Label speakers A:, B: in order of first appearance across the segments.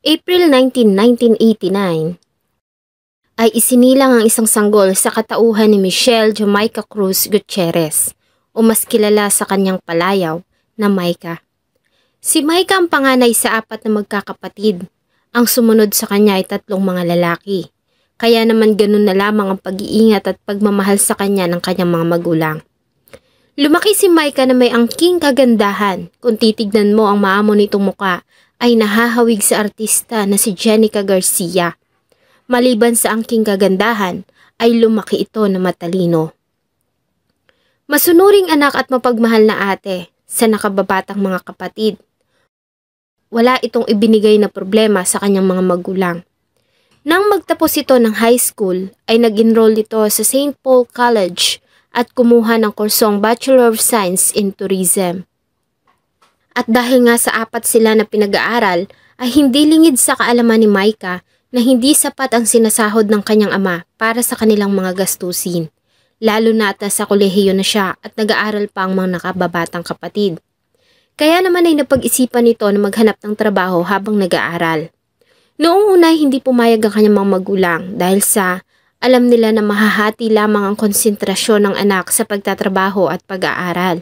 A: April 19, 1989 ay isinilang ang isang sanggol sa katauhan ni Michelle Jamaica Cruz Gutierrez o mas kilala sa kanyang palayaw na Micah. Si Micah ang panganay sa 4 na magkakapatid. Ang sumunod sa kanya ay 3 mga lalaki. Kaya naman ganun na lamang ang pag-iingat at pagmamahal sa kanya ng kanyang mga magulang. Lumaki si Micah na may angking kagandahan. Kung titignan mo ang maamo nitong muka, ay nahahawig sa artista na si Jenica Garcia. Maliban sa angking kagandahan, ay lumaki ito na matalino. Masunuring anak at mapagmahal na ate sa nakababatang mga kapatid. Wala itong ibinigay na problema sa kanyang mga magulang. Nang magtapos ito ng high school, ay nag-enroll ito sa St. Paul College at kumuha ng kursong Bachelor of Science in Tourism. At dahil nga sa 4 sila na pinag-aaral, ay hindi lingid sa kaalaman ni Micah na hindi sapat ang sinasahod ng kanyang ama para sa kanilang mga gastusin, lalo na at sa kolehiyo na siya at nag-aaral pa ang mga nakababatang kapatid. Kaya naman ay napag-isipan nito na maghanap ng trabaho habang nag-aaral. Noong una hindi pumayag ang kanyang mga magulang dahil sa alam nila na mahahati lamang ang konsentrasyon ng anak sa pagtatrabaho at pag-aaral.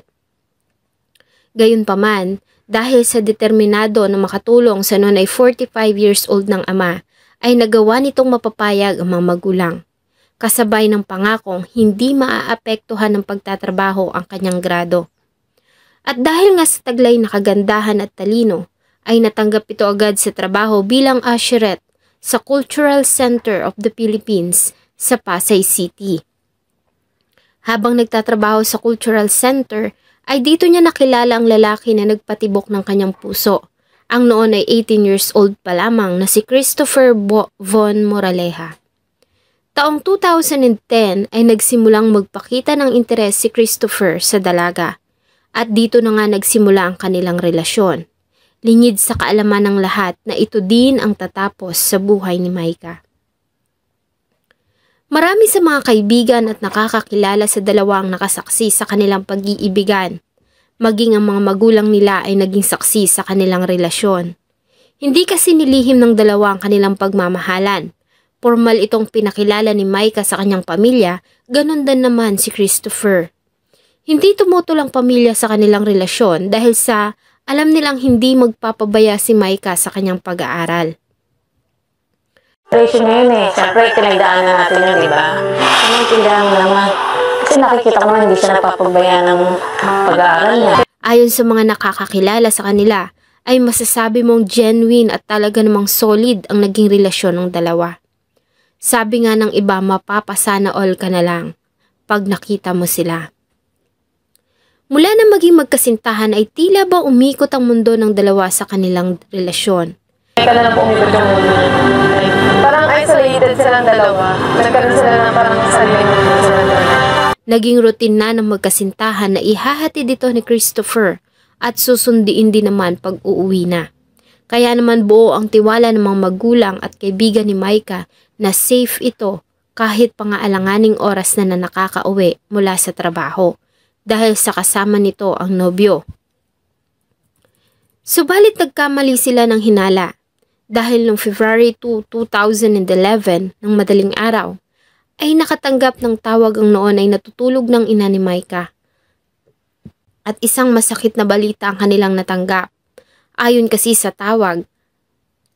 A: Gayunpaman, dahil sa determinado na makatulong sa noon ay 45 years old ng ama, ay nagawa nitong mapapayag ang mga magulang. Kasabay ng pangakong hindi maaapektuhan ng pagtatrabaho ang kanyang grado. At dahil nga sa taglay na kagandahan at talino, ay natanggap ito agad sa trabaho bilang usherette sa Cultural Center of the Philippines sa Pasay City. Habang nagtatrabaho sa Cultural Center, ay dito niya nakilala ang lalaki na nagpatibok ng kanyang puso. Ang noon ay 18 years old pa lamang na si Christopher Von Moraleja. Taong 2010 ay nagsimulang magpakita ng interes si Christopher sa dalaga. At dito na nga nagsimula ang kanilang relasyon. Lingid sa kaalaman ng lahat na ito din ang tatapos sa buhay ni Micah. Marami sa mga kaibigan at nakakakilala sa dalawang nakasaksi sa kanilang pag-iibigan. Maging ang mga magulang nila ay naging saksi sa kanilang relasyon. Hindi kasi nilihim ng dalawa ang kanilang pagmamahalan. Formal itong pinakilala ni Micah sa kanyang pamilya, ganun din naman si Christopher. Hindi tumutol ang pamilya sa kanilang relasyon dahil sa alam nilang hindi magpapabaya si Micah sa kanyang pag-aaral.
B: Operation ngayon siyempre pinagdaanan natin yun, di ba? Pinagdaanan mo naman. Kasi nakikita ko naman hindi siya napapabaya ng pag-aaral niya.
A: Ayon sa mga nakakakilala sa kanila, ay masasabi mong genuine at talaga namang solid ang naging relasyon ng dalawa. Sabi nga ng iba, mapapasana all ka na lang pag nakita mo sila. Mula na maging magkasintahan ay tila ba umikot ang mundo ng dalawa sa kanilang relasyon.
B: Ika na lang umikot yung mundo. Parang isolated silang dalawa. Nagkaroon sila ng parang sarili sila dalawa.
A: Naging routine na ng magkasintahan na ihahatid ito ni Christopher at susundiin din naman pag uuwi na. Kaya naman buo ang tiwala ng mga magulang at kaibigan ni Micah na safe ito kahit pangaalanganing oras na nakakauwi mula sa trabaho. Dahil sa kasama nito ang nobyo. Subalit nagkamali sila ng hinala dahil noong February 2, 2011 ng madaling araw ay nakatanggap ng tawag ang noon ay natutulog ng ina ni Micah. At isang masakit na balita ang kanilang natanggap. Ayon kasi sa tawag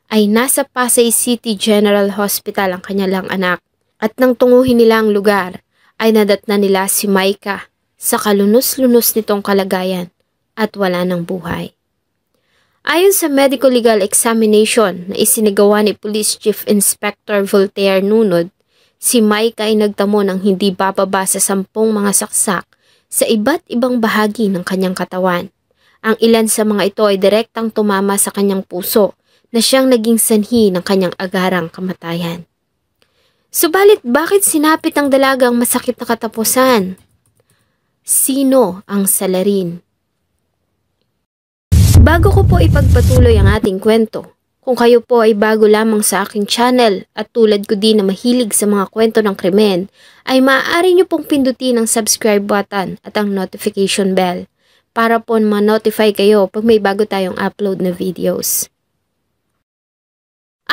A: ay nasa Pasay City General Hospital ang kanilang anak at nang tunguhin nila ang lugar ay nadatna nila si Micah sa kalunos-lunos nitong kalagayan at wala ng buhay. Ayon sa medical legal examination na isinagawa ni Police Chief Inspector Voltaire Nunod, si Micah ay nagtamo ng hindi bababa sa 10 mga saksak sa iba't ibang bahagi ng kanyang katawan. Ang ilan sa mga ito ay direktang tumama sa kanyang puso na siyang naging sanhi ng kanyang agarang kamatayan. Subalit bakit sinapit ng dalaga ang masakit na katapusan? Sino ang salarin? Bago ko po ipagpatuloy ang ating kwento, kung kayo po ay bago lamang sa aking channel at tulad ko din na mahilig sa mga kwento ng krimen, ay maaari nyo pong pindutin ang subscribe button at ang notification bell para po ma-notify kayo pag may bago tayong upload na videos.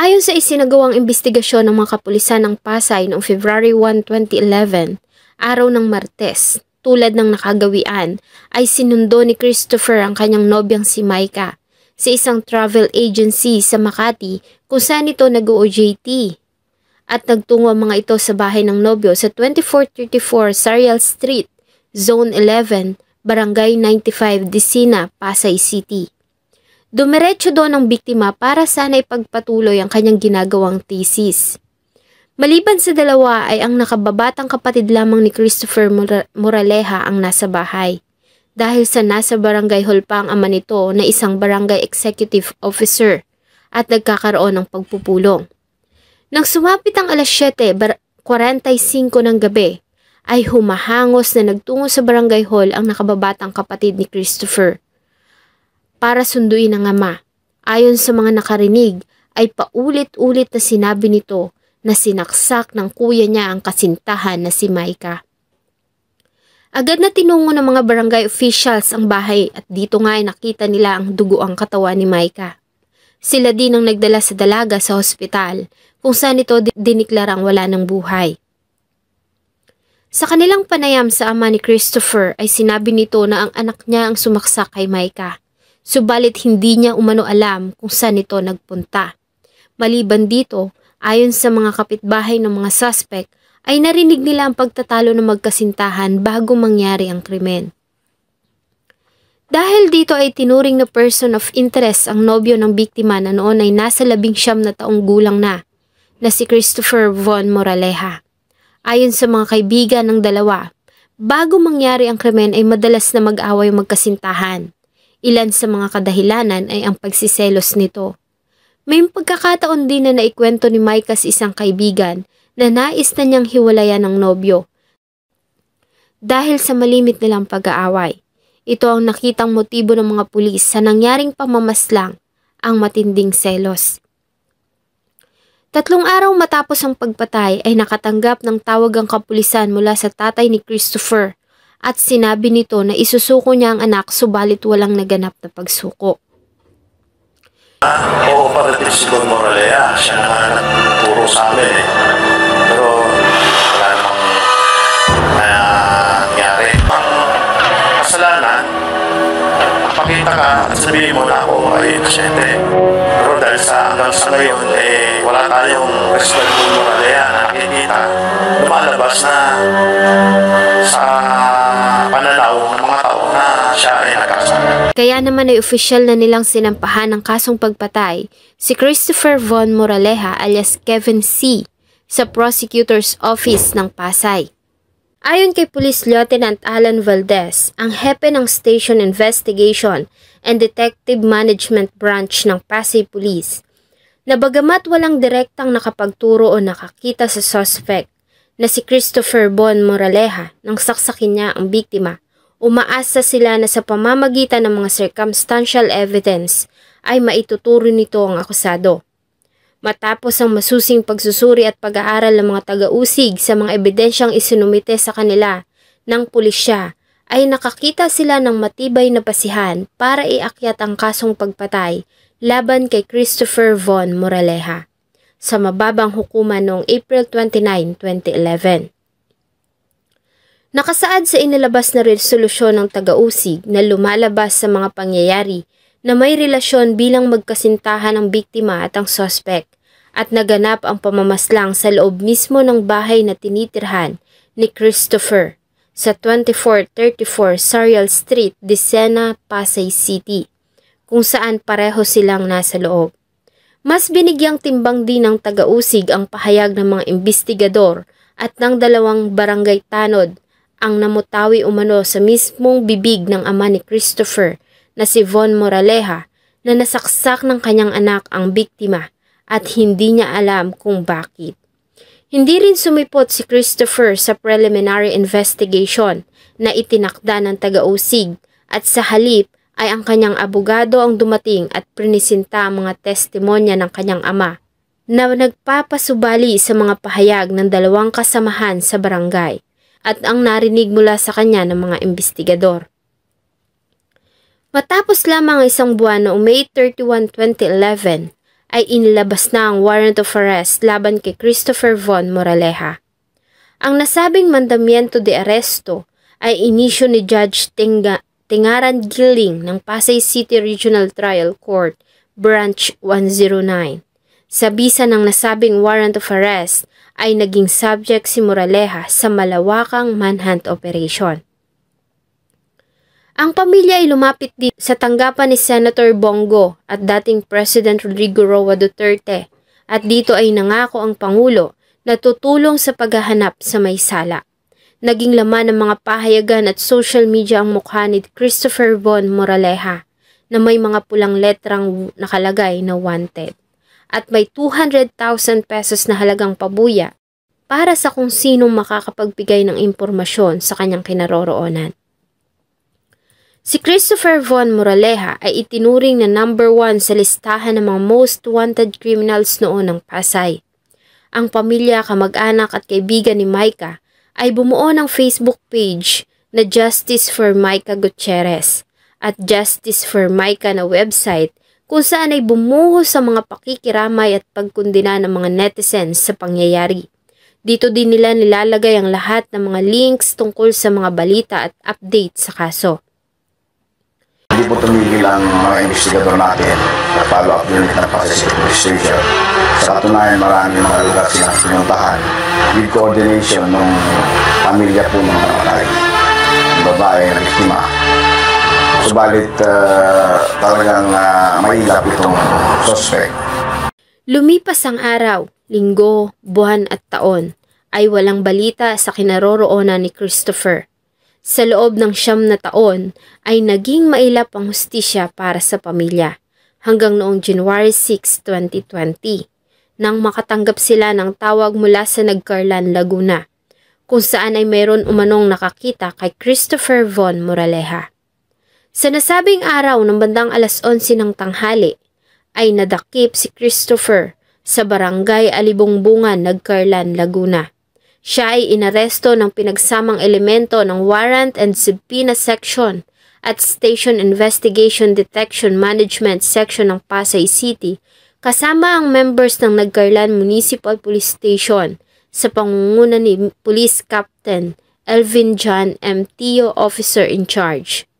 A: Ayon sa isinagawang investigasyon ng mga kapulisan ng Pasay noong February 1, 2011, araw ng Martes, tulad ng nakagawian, ay sinundo ni Christopher ang kanyang nobyang si Maika sa isang travel agency sa Makati kung saan ito nag-OJT. At nagtungo ang mga ito sa bahay ng nobyo sa 2434 Sarial Street, Zone 11, Barangay 95, Disina, Pasay City. Dumiretso doon ang biktima para sana ipagpatuloy ang kanyang ginagawang thesis. Maliban sa dalawa ay ang nakababatang kapatid lamang ni Christopher Moraleja ang nasa bahay. Dahil sa nasa barangay hall pa ang ama nito na isang barangay executive officer at nagkakaroon ng pagpupulong. Nang sumapit ang alas 7:45 ng gabi, ay humahangos na nagtungo sa barangay hall ang nakababatang kapatid ni Christopher para sunduin ang ama. Ayon sa mga nakarinig, ay paulit-ulit na sinabi nito na sinaksak ng kuya niya ang kasintahan na si Maika. Agad na tinungo ng mga barangay officials ang bahay at dito nga ay nakita nila ang dugo ang katawan ni Maika. Sila din ang nagdala sa dalaga sa hospital kung saan ito diniklarang wala ng buhay. Sa kanilang panayam sa ama ni Christopher ay sinabi nito na ang anak niya ang sumaksak kay Maika. Subalit hindi niya umano alam kung saan ito nagpunta. Maliban dito, ayon sa mga kapitbahay ng mga suspect, ay narinig nila ang pagtatalo ng magkasintahan bago mangyari ang krimen. Dahil dito ay tinuring na person of interest ang nobyo ng biktima na noon ay nasa 19 na taong gulang na si Christopher Von Moraleja. Ayon sa mga kaibigan ng dalawa, bago mangyari ang krimen ay madalas na mag-away magkasintahan. Ilan sa mga kadahilanan ay ang pagsiselos nito. May pagkakataon din na naikwento ni Maika sa isang kaibigan na nais na niyang hiwalayan ng nobyo dahil sa malimit nilang pag-aaway. Ito ang nakitang motibo ng mga pulis sa nangyaring pamamaslang, ang matinding selos. 3 araw matapos ang pagpatay ay nakatanggap ng tawag ang kapulisan mula sa tatay ni Christopher at sinabi nito na isusuko niya ang anak subalit walang naganap na pagsuko.
C: Oo, parating si Don Moraleja. Siya na nga nagturo sa amin eh. Pero wala namang nangyari. Ang kasalanan, pakita ka at sabihin mo na ako ay inosente. Pero dahil hanggang sa ngayon, wala tayong respect Don Moraleja na nakikita. Lumalabas na sa pananaw ng mga tao na siya ay nagkasala.
A: Kaya naman ay opisyal na nilang sinampahan ng kasong pagpatay si Christopher Von Moraleja alias Kevin C. sa Prosecutor's Office ng Pasay. Ayon kay Police Lieutenant Alan Valdez, ang hepe ng Station Investigation and Detective Management Branch ng Pasay Police, na bagamat walang direktang nakapagturo o nakakita sa suspect na si Christopher Von Moraleja nang saksakin niya ang biktima, umaasa sila na sa pamamagitan ng mga circumstantial evidence ay maituturo nito ang akusado. Matapos ang masusing pagsusuri at pag-aaral ng mga taga-usig sa mga ebidensyang isinumite sa kanila ng pulisya, ay nakakita sila ng matibay na basihan para iakyat ang kasong pagpatay laban kay Christopher Von Moraleja sa mababang hukuman noong April 29, 2011. Nakasaad sa inilabas na resolusyon ng taga-usig na lumalabas sa mga pangyayari na may relasyon bilang magkasintahan ang biktima at ang suspect at naganap ang pamamaslang sa loob mismo ng bahay na tinitirhan ni Christopher sa 2434 Sarial Street, Disena, Pasay City, kung saan pareho silang nasa loob. Mas binigyang timbang din ng taga-usig ang pahayag ng mga investigador at ng 2 barangay tanod ang namutawi umano sa mismong bibig ng ama ni Christopher na si Von Moraleja na nasaksak ng kanyang anak ang biktima at hindi niya alam kung bakit. Hindi rin sumipot si Christopher sa preliminary investigation na itinakda ng taga-usig at sa halip ay ang kanyang abogado ang dumating at prinisinta ang mga testimonya ng kanyang ama na nagpapasubali sa mga pahayag ng 2 kasamahan sa barangay at ang narinig mula sa kanya ng mga investigador. Matapos lamang 1 buwan noong May 31, 2011, ay inilabas na ang warrant of arrest laban kay Christopher Von Moraleja. Ang nasabing mandamiento de arresto ay inisyo ni Judge Tingaran Giling ng Pasay City Regional Trial Court, Branch 109. Sa bisa ng nasabing warrant of arrest ay naging subject si Moraleja sa malawakang manhunt operation. Ang pamilya ay lumapit din sa tanggapan ni Senator Bongo at dating President Rodrigo Roa Duterte at dito ay nangako ang Pangulo na tutulong sa paghahanap sa may sala. Naging laman ng mga pahayagan at social media ang mukha ni Christopher Von Moraleja na may mga pulang letrang nakalagay na wanted at may 200,000 pesos na halagang pabuya para sa kung sinong makakapagbigay ng impormasyon sa kanyang kinaroroonan. Si Christopher Von Moraleja ay itinuring na number 1 sa listahan ng mga most wanted criminals noon ng Pasay. Ang pamilya, kamag-anak at kaibigan ni Micah ay bumuo ng Facebook page na Justice for Micah Gutierrez at Justice for Micah na website kung saan ay bumuhos sa mga pakikiramay at pagkundina ng mga netizens sa pangyayari. Dito din nila nilalagay ang lahat ng mga links tungkol sa mga balita at update sa kaso.
D: Hindi po tumigil ang mga investigador natin na follow-up unit ng Pasay City Police Station. Sa katunayan, maraming mga lugar silang pinuntahan with coordination ng pamilya po ng mga patay. Ang babae na biktima. Subalit talagang mailap itong suspect.
A: Lumipas ang araw, linggo, buwan at taon ay walang balita sa kinaroroonan ni Christopher. Sa loob ng 9 na taon ay naging mailap ang hustisya para sa pamilya hanggang noong January 6, 2020 nang makatanggap sila ng tawag mula sa Nagcarlan, Laguna kung saan ay mayroon umanong nakakita kay Christopher Von Moraleja. Sa nasabing araw ng bandang alas 11 ng tanghali ay nadakip si Christopher sa barangay Alibongbungan, Nagcarlan, Laguna. Siya ay inaresto ng pinagsamang elemento ng Warrant and Subpoena Section at Station Investigation Detection Management Section ng Pasay City kasama ang members ng Nagcarlan Municipal Police Station sa pangunguna ni Police Captain Elvin John M. Tio, Officer in Charge.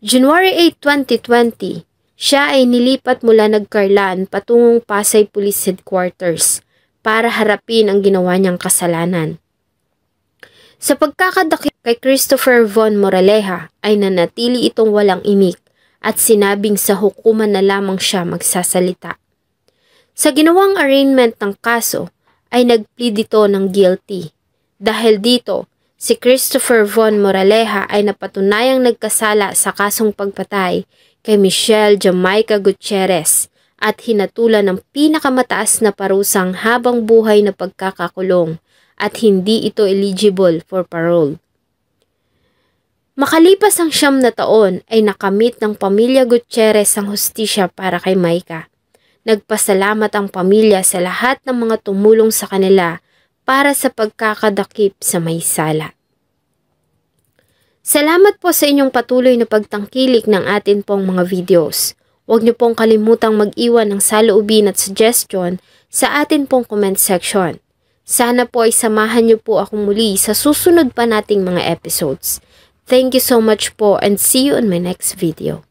A: January 8, 2020, siya ay nilipat mula Nagcarlan patungong Pasay Police Headquarters para harapin ang ginawa niyang kasalanan. Sa pagkakadakip kay Christopher Von Moraleja ay nanatili itong walang imik at sinabing sa hukuman na lamang siya magsasalita. Sa ginawang arraignment ng kaso ay nag-plead ito ng guilty. Dahil dito, si Christopher Von Moraleja ay napatunayang nagkasala sa kasong pagpatay kay Michelle Jamaica Gutierrez at hinatulan ng pinakamataas na parusang habang buhay na pagkakakulong at hindi ito eligible for parole. Makalipas ang 9 na taon ay nakamit ng pamilya Gutierrez ang hustisya para kay Micah. Nagpasalamat ang pamilya sa lahat ng mga tumulong sa kanila para sa pagkakadakip sa may sala. Salamat po sa inyong patuloy na pagtangkilik ng atin pong mga videos. Huwag niyo pong kalimutang mag-iwan ng saloobin at suggestion sa atin pong comment section. Sana po ay samahan niyo po ako muli sa susunod pa nating mga episodes. Thank you so much po and see you in my next video.